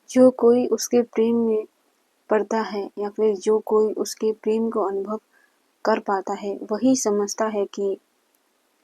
जो कोई उसके प्रेम में पड़ता है या फिर जो कोई उसके प्रेम को अनुभव कर पाता है, वही समझता है कि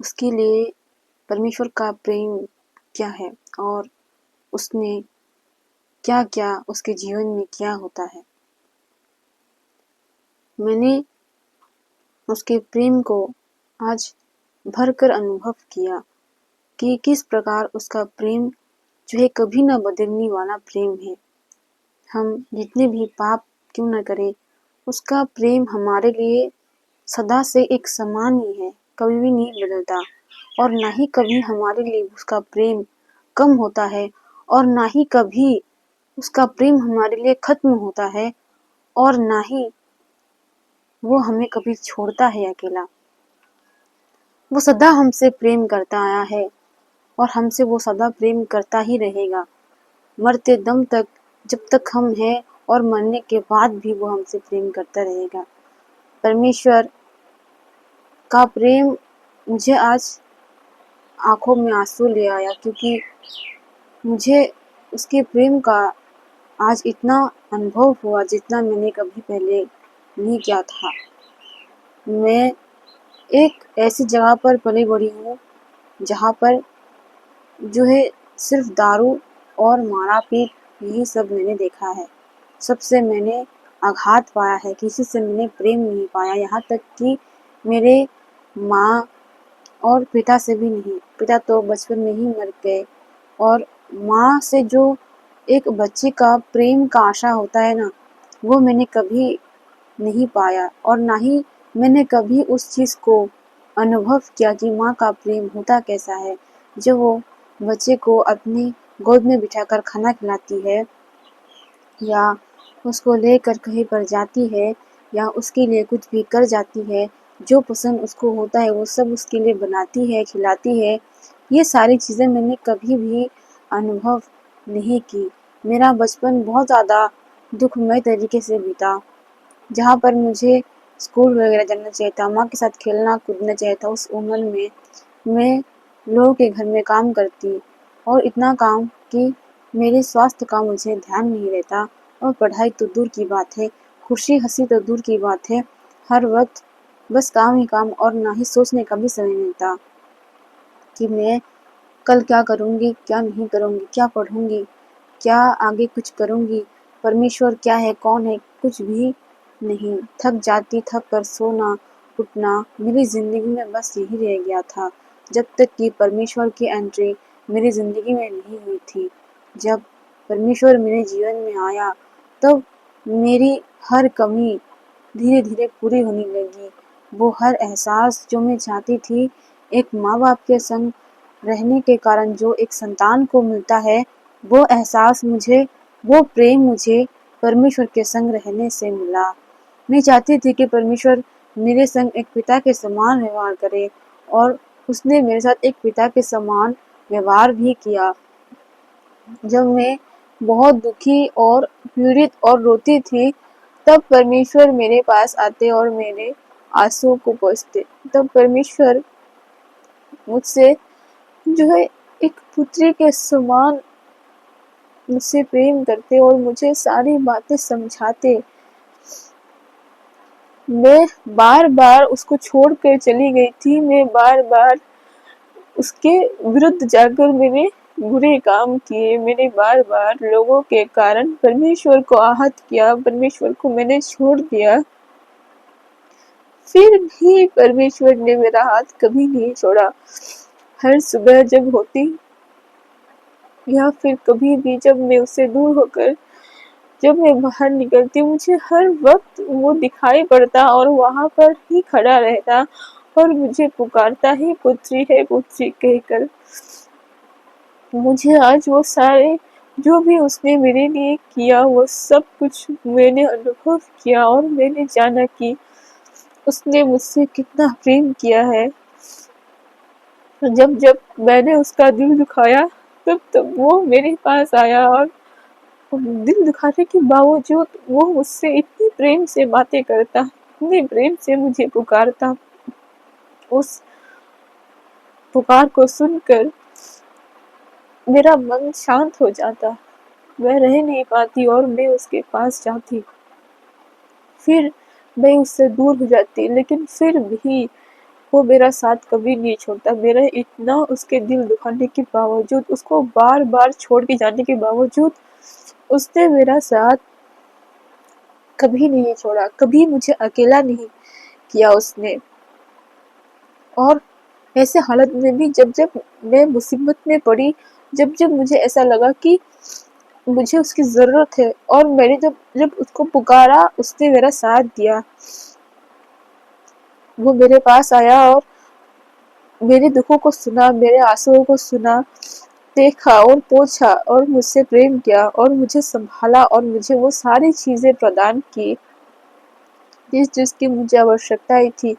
उसके लिए परमेश्वर का प्रेम क्या है और उसने क्या-क्या उसके जीवन में किया होता है। मैंने उसके प्रेम को आज भरकर अनुभव किया कि किस प्रकार उसका प्रेम जो है कभी न बदलने वाला प्रेम है। हम जितने भी पाप क्यों न करें, उसका प्रेम हमारे लिए सदा से एक समान ही है, कभी भी नहीं बदलता और ना ही कभी हमारे लिए उसका प्रेम कम होता है और ना ही कभी उसका प्रेम हमारे लिए खत्म होता है और ना ही वो हमें कभी छोड़ता है अकेला। वो सदा हमसे प्रेम करता आया है और हमसे वो सदा प्रेम करता ही रहेगा। मरते दम तक, जब तक हम हैं और मरने के बाद भी वो हमसे प्रेम करता रहेगा। परमेश्वर का प्रेम मुझे आज आँखों में आँसू ले आया क्योंकि मुझे उसके प्रेम का आज इतना अनुभव हुआ जितना मैंने कभी पहले नहीं किया था। मैं एक ऐसी जगह पर पली-बड़ी हूँ जहाँ पर जो है सिर्फ दारू और मारा-पीट यही सब मैंने देखा है। सबसे मैंने आघात पाया है, किसी से मैंने प्रेम नहीं पाया, यहाँ तक कि मेरे माँ और पिता से भी नहीं। पिता तो बचपन में ही मर गए और माँ से जो एक बच्चे का प्रेम का आशा होता है ना, वो मैंने कभी नहीं पाया और ना ही मैंने कभी उस चीज़ को अनुभव किया कि माँ का प्रेम होता कैसा है। जब वो बच्चे को अपनी गोद में बिठाकर खाना खिलाती है या उसको लेकर कहीं पर जाती है या उसके लिए कुछ भी कर जाती है, जो पसंद उसको होता है वो सब उसके लिए बनाती है, खिलाती है। ये सारी चीज़ें मैंने कभी भी अनुभव नहीं की। मेरा बचपन बहुत ज़्यादा दुखमय तरीके से बीता, जहाँ पर मुझे स्कूल वगैरह जाना चाहिए था, माँ के साथ खेलना कूदना चाहिए था। उस उम्र में मैं लोगों के घर में काम करती और इतना काम कि मेरे स्वास्थ्य का मुझे ध्यान नहीं रहता और पढ़ाई तो दूर की बात है, खुशी-हँसी तो दूर की बात है। हर वक़्त बस काम ही काम और ना ही सोचने का भी समय मिलता कि मैं कल क्या करूँगी, क्या नहीं करूँगी, क्या पढ़ूँगी, क्या आगे कुछ करूँगी, परमेश्वर क्या है, कौन है, कुछ भी नहीं। थक जाती, थक कर सोना, उठना, मेरी ज़िंदगी में बस यही रह गया था, जब तक कि परमेश्वर की एंट्री मेरी ज़िंदगी में नहीं हुई थी। जब परमेश्वर मेरे जीवन में आया, तब मेरी हर कमी धीरे-धीरे पूरी होने लगी। वो हर एहसास जो मैं चाहती थी, एक माँ-बाप के संग रहने के कारण जो एक संतान को मिलता है, वो एहसास मुझे, वो प्रेम मुझे परमेश्वर के संग रहने से मिला। मैं चाहती थी कि परमेश्वर मेरे संग एक पिता के समान व्यवहार करे और उसने मेरे साथ एक पिता के समान व्यवहार भी किया। जब मैं बहुत दुखी और पीड़ित और रोती थी, तब परमेश्वर मेरे पास आते और मेरे आँसुओं को पोंछते। तब परमेश्वर मुझसे जो है एक पुत्री के समान मुझसे प्रेम करते और मुझे सारी बातें समझाते। मैं बार-बार उसको छोड़ कर चली गई थी, मैं बार-बार उसके विरुद्ध जाकर मैंने बुरे काम किए, मैंने बार-बार लोगों के कारण परमेश्वर को आहत किया, परमेश्वर को मैंने छोड़ दिया। फिर भी परमेश्वर ने मेरा हाथ कभी नहीं छोड़ा। हर सुबह जब होती या फिर कभी भी जब मैं उससे दूर होकर जब मैं बाहर निकलती, मुझे हर वक्त वो दिखाई पड़ता और वहाँ पर ही खड़ा रहता और मुझे पुकारता, हे पुत्री कहकर। मुझे आज वो सारे जो भी उसने मेरे लिए किया, वो सब कुछ मैंने अनुभव किया और मैंने जाना कि उसने मुझसे कितना प्रेम किया है। जब मैंने उसका दिल दुखाया, तब वो मेरे पास आया और दिल दुखाने के बावजूद वो मुझसे इतनी प्रेम से बातें करता, इतने प्रेम से मुझे पुकारता। उस पुकार को सुनकर मेरा मन शांत हो जाता। वह रह नहीं पाती और मैं उसके पास जाती, फिर मैं उससे दूर हो जाती, लेकिन फिर भी वो मेरा साथ कभी नहीं छोड़ता। मेरा इतना उसके दिल दुखाने के बावजूद, उसको बार बार छोड़ के जाने के बावजूद उसने मेरा साथ कभी नहीं छोड़ा, कभी मुझे अकेला नहीं किया उसने। और ऐसे हालत में भी जब जब मैं मुसीबत में पड़ी, जब जब मुझे ऐसा लगा कि मुझे उसकी ज़रूरत है और मैंने जब जब उसको पुकारा, उसने मेरा साथ दिया। वो मेरे पास आया और मेरे दुखों को सुना, मेरे आंसुओं को सुना, देखा और पूछा और मुझसे प्रेम किया और मुझे संभाला और मुझे वो सारी चीज़ें प्रदान की जिसकी मुझे आवश्यकता थी।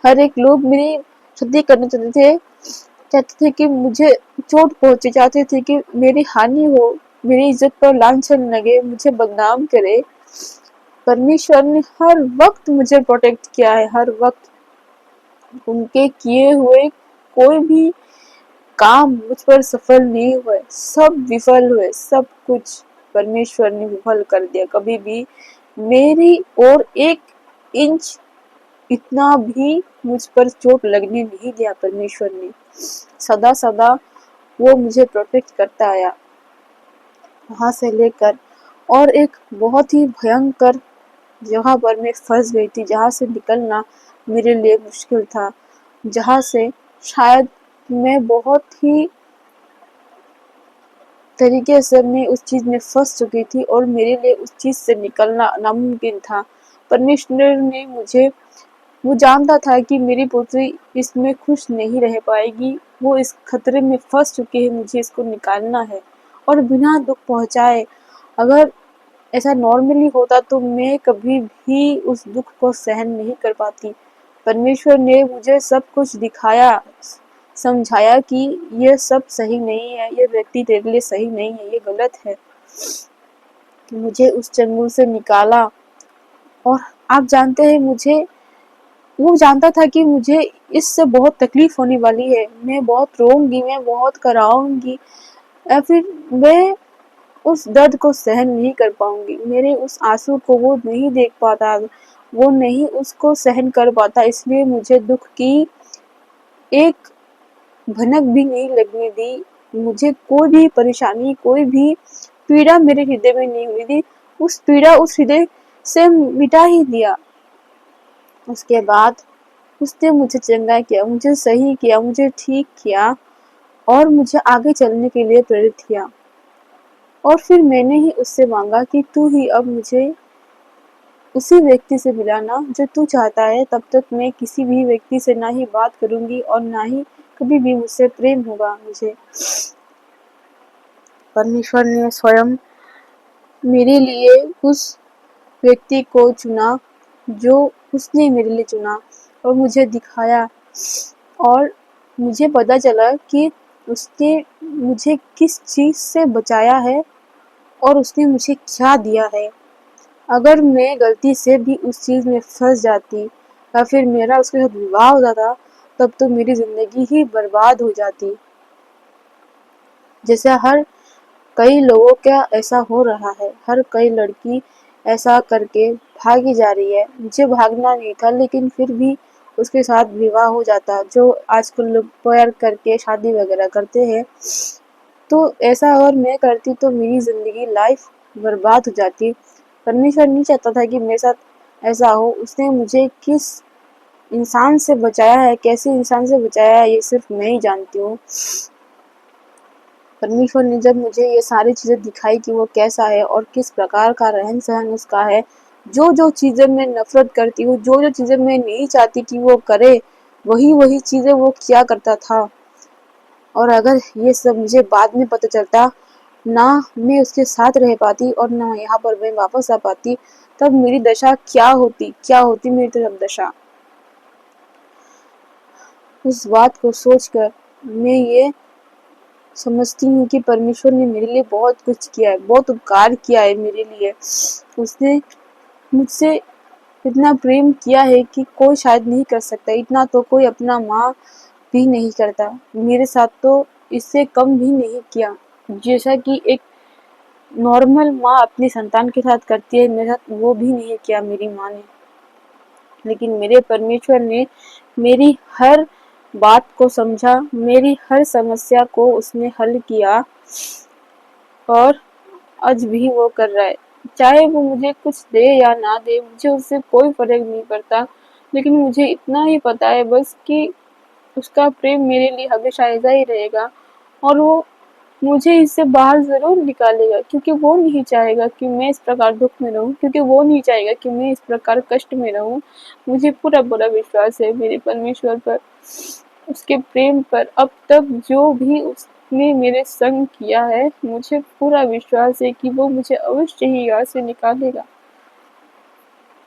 हर एक लोग मेरी क्षति करना चाहते थे कि मुझे चोट पहुंचे, चाहते थे कि मेरी हानि हो, मेरी इज्जत पर लांछन लगे, मुझे बदनाम करे। परमेश्वर ने हर वक्त मुझे प्रोटेक्ट किया है, हर वक्त। उनके किए हुए कोई भी काम मुझ पर सफल नहीं हुए, सब विफल हुए, सब कुछ परमेश्वर ने विफल कर दिया। कभी भी मेरी और 1 इंच इतना भी मुझ पर चोट लगने नहीं दिया परमेश्वर ने। सदा सदा वो मुझे प्रोटेक्ट करता आया, वहां से लेकर। और एक बहुत ही भयंकर जगह पर मैं फंस गई थी, जहाँ से निकलना मेरे लिए मुश्किल था, जहाँ से शायद मैं बहुत ही तरीके से मैं उस चीज में फंस चुकी थी और मेरे लिए उस चीज से निकलना नामुमकिन था। परमेश्वर ने मुझे, वो जानता था कि मेरी पुत्री इसमें खुश नहीं रह पाएगी, वो इस खतरे में फंस चुकी है, मुझे इसको निकालना है और बिना दुख पहुंचाए। अगर ऐसा नॉर्मली होता तो मैं कभी भी उस दुख को सहन नहीं कर पाती। परमेश्वर ने मुझे सब कुछ दिखाया, समझाया कि ये सब सही नहीं है, ये व्यक्ति तेरे लिए सही नहीं है, ये गलत है। मुझे उस चंगुल से निकाला। और आप जानते हैं, वो जानता था कि मुझे इससे बहुत तकलीफ होने वाली है, मैं बहुत रोऊंगी, मैं बहुत कराऊंगी, या फिर मैं उस दर्द को सहन नहीं कर पाऊंगी, मेरे उस आंसू को वो नहीं देख पाता, वो नहीं उसको सहन कर पाता। इसलिए मुझे दुख की एक भनक भी नहीं लगने दी, मुझे कोई भी परेशानी, कोई भी पीड़ा मेरे हृदय में नहीं हुई थी। उस पीड़ा उस हृदय से मिटा ही दिया। उसके बाद उसने मुझे चंगा किया, मुझे सही किया, मुझे ठीक किया और मुझे आगे चलने के लिए प्रेरित किया। और फिर मैंने ही उससे मांगा कि तू ही अब मुझे उसी व्यक्ति से मिलाना जो तू चाहता है। तब तक मैं किसी भी व्यक्ति से ना ही बात करूंगी और ना ही कभी भी मुझसे प्रेम होगा मुझे। परमेश्वर ने स्वयं मेरे लिए उस व्यक्ति को चुना जो उसने मेरे लिए चुना और मुझे दिखाया। और मुझे पता चला कि उसने मुझे किस चीज से बचाया है और उसने मुझे क्या दिया है। अगर मैं गलती से भी उस चीज में फंस जाती या फिर मेरा उसके साथ विवाह हो जाता, तब तो मेरी जिंदगी ही बर्बाद हो जाती। जैसे हर कई लोगों का ऐसा हो रहा है, हर कई लड़की ऐसा करके भागी जा रही है। मुझे भागना नहीं था, लेकिन फिर भी उसके साथ विवाह हो जाता, जो आजकल लोग प्यार करके शादी वगैरह करते हैं। तो ऐसा अगर मैं करती तो मेरी जिंदगी लाइफ बर्बाद हो जाती। परमेश्वर नहीं चाहता था कि मेरे साथ ऐसा हो। उसने मुझे किस इंसान से बचाया है, कैसे इंसान से बचाया है, ये सिर्फ मैं ही जानती हूँ। परमेश्वर ने जब मुझे ये सारी चीजें दिखाई कि वो कैसा है और किस प्रकार का रहन सहन उसका है, जो जो चीजें मैं नफरत करती हूँ, जो जो चीजें मैं नहीं चाहती कि वो करे, वही वही चीजें वो किया करता था। और अगर ये सब मुझे बाद में पता चलता, ना मैं उसके साथ रह पाती और ना यहाँ पर मैं वापस आ पाती, तब मेरी दशा क्या होती मेरी तरफ दशा। उस बात को सोचकर मैं ये समझती हूँ कि परमेश्वर ने मेरे लिए बहुत कुछ किया है, बहुत उपकार किया है मेरे लिए। उसने मुझसे इतना प्रेम किया है कि कोई शायद नहीं कर सकता। इतना तो कोई अपना माँ भी नहीं करता, मेरे साथ तो इससे कम भी नहीं किया। जैसा कि एक नॉर्मल माँ अपनी संतान के साथ करती है, मेरे साथ वो भी नहीं किया मेरी माँ ने। लेकिन मेरे परमेश्वर ने मेरी हर बात को समझा, मेरी हर समस्या को उसने हल किया और आज भी वो कर रहा है। चाहे वो मुझे कुछ दे या ना दे, मुझे उससे कोई फर्क नहीं पड़ता, लेकिन मुझे इतना ही पता है बस कि उसका प्रेम मेरे लिए हमेशा ऐसा ही रहेगा और वो मुझे इससे बाहर ज़रूर निकालेगा, क्योंकि वो नहीं चाहेगा कि मैं इस प्रकार दुख में रहूं, क्योंकि वो नहीं चाहेगा कि मैं इस प्रकार कष्ट में रहूं। मुझे पूरा पूरा विश्वास है मेरे परमेश्वर पर, उसके प्रेम पर। अब तक जो भी उसने मेरे संग किया है, मुझे पूरा विश्वास है कि वो मुझे अवश्य ही यहाँ से निकालेगा।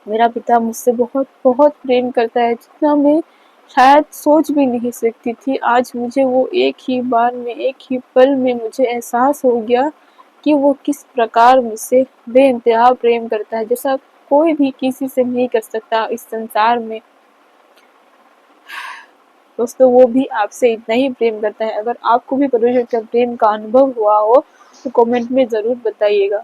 मेरा पिता मुझसे बहुत बहुत प्रेम करता है, जितना मैं शायद सोच भी नहीं सकती थी। आज मुझे वो एक ही बार में, एक ही पल में मुझे एहसास हो गया कि वो किस प्रकार मुझसे बेइंतहा प्रेम करता है, जैसा कोई भी किसी से नहीं कर सकता इस संसार में। दोस्तों, वो भी आपसे इतना ही प्रेम करता है। अगर आपको भी परमेश्वर का प्रेम का अनुभव हुआ हो तो कमेंट में ज़रूर बताइएगा।